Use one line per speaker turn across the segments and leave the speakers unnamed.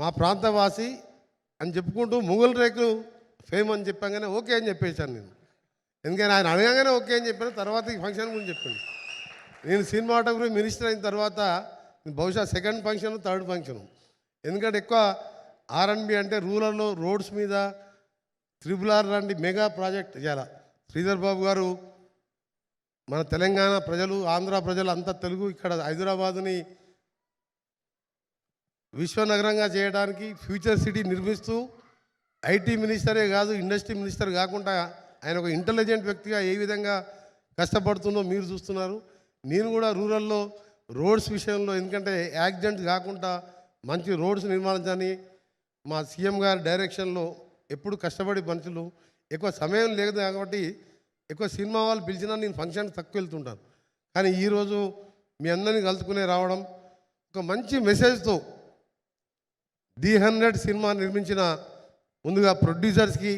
మా ప్రాంతవాసి అని చెప్పుకుంటూ ముగుల్ రేకులు ఫేమ్ అని చెప్పగానే ఓకే అని చెప్పేశాను నేను. ఎందుకని ఆయన అడగగానే ఓకే అని చెప్పాను. తర్వాత ఈ ఫంక్షన్ గురించి చెప్పాను. నేను సినిమాటోగ్రఫీ మినిస్టర్ అయిన తర్వాత బహుశా సెకండ్ ఫంక్షన్, థర్డ్ ఫంక్షన్. ఎందుకంటే ఎక్కువ ఆర్ఎండ్బి అంటే రూరల్లో రోడ్స్ మీద త్రిబుల్ ఆర్ లాంటి మెగా ప్రాజెక్ట్ చేయాలి. శ్రీధర్ బాబు గారు మన తెలంగాణ ప్రజలు, ఆంధ్ర ప్రజలు అంతా తెలుగు ఇక్కడ హైదరాబాదుని విశ్వనగరంగా చేయడానికి ఫ్యూచర్ సిటీ నిర్మిస్తూ ఐటీ మినిస్టరే కాదు, ఇండస్ట్రీ మినిస్టర్ కాకుండా ఆయన ఒక ఇంటెలిజెంట్ వ్యక్తిగా ఏ విధంగా కష్టపడుతుందో మీరు చూస్తున్నారు. నేను కూడా రూరల్లో రోడ్స్ విషయంలో ఎందుకంటే యాక్సిడెంట్ కాకుండా మంచి రోడ్స్ నిర్మాణించని మా సీఎం గారి డైరెక్షన్లో ఎప్పుడు కష్టపడి మనుషులు ఎక్కువ సమయం లేదు కాబట్టి ఎక్కువ సినిమా వాళ్ళు పిలిచినా నేను ఫంక్షన్కి తక్కువ వెళ్తుంటాను. కానీ ఈరోజు మీ అందరినీ కలుసుకునే రావడం ఒక మంచి మెసేజ్తో D100 సినిమా నిర్మించిన ముందుగా ప్రొడ్యూసర్స్కి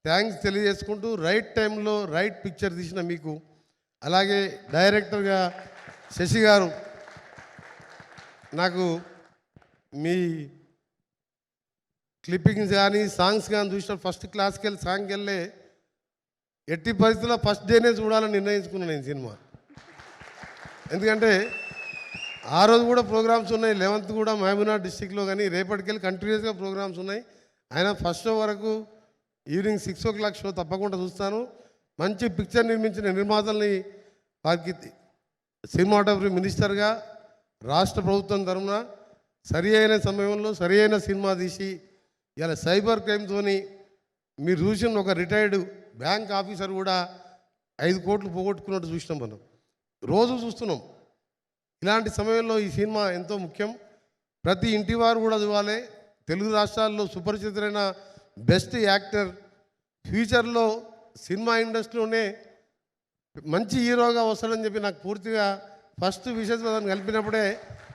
థ్యాంక్స్ తెలియజేసుకుంటూ రైట్ టైంలో రైట్ పిక్చర్ తీసిన మీకు, అలాగే డైరెక్టర్గా శశి గారు నాకు మీ క్లిప్పింగ్స్ కానీ సాంగ్స్ కానీ చూసిన ఫస్ట్ క్లాస్కి వెళ్ళి సాంగ్కి వెళ్ళే ఎట్టి పరిస్థితుల్లో ఫస్ట్ డేనే చూడాలని నిర్ణయించుకున్నాను నేను సినిమా. ఎందుకంటే ఆ రోజు కూడా ప్రోగ్రామ్స్ ఉన్నాయి, 11th కూడా మహబూబ్నగర్ డిస్టిక్లో, కానీ రేపటికెళ్ళి కంటిన్యూస్గా ప్రోగ్రామ్స్ ఉన్నాయి. అయినా ఫస్ట్ షో వరకు ఈవినింగ్ 6 o'clock షో తప్పకుండా చూస్తాను. మంచి పిక్చర్ నిర్మించిన నిర్మాతల్ని వారికి సినిమాటోగ్రఫీ మినిస్టర్గా రాష్ట్ర ప్రభుత్వం తరఫున సరి అయిన సమయంలో సరి అయిన సినిమా తీసి ఇలా సైబర్ క్రైమ్తోని మీరు చూసిన ఒక రిటైర్డ్ బ్యాంక్ ఆఫీసర్ కూడా 5 కోట్లు పోగొట్టుకున్నట్టు చూసినాం. మనం రోజు చూస్తున్నాం. ఇలాంటి సమయంలో ఈ సినిమా ఎంతో ముఖ్యం. ప్రతి ఇంటి వారు కూడా చూడాలి. తెలుగు రాష్ట్రాల్లో సుపరిచితులైన బెస్ట్ యాక్టర్, ఫ్యూచర్లో సినిమా ఇండస్ట్రీలోనే మంచి హీరోగా వస్తాడని చెప్పి నాకు పూర్తిగా ఫస్ట్ విషయం అతను కలిపినప్పుడే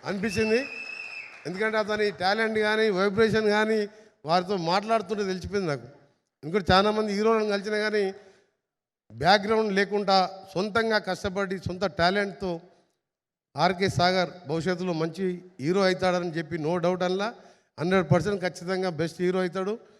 అనిపించింది. ఎందుకంటే అతని టాలెంట్ కానీ వైబ్రేషన్ కానీ వారితో మాట్లాడుతుంటే తెలిసిపోయింది నాకు. ఇంకోటి చాలామంది హీరోలను కలిసినా కానీ బ్యాక్గ్రౌండ్ లేకుండా సొంతంగా కష్టపడి సొంత టాలెంట్తో ఆర్కే సాగర్ భవిష్యత్తులో మంచి హీరో అవుతాడని చెప్పి నో డౌట్ అలా 100% ఖచ్చితంగా బెస్ట్ హీరో అవుతాడు.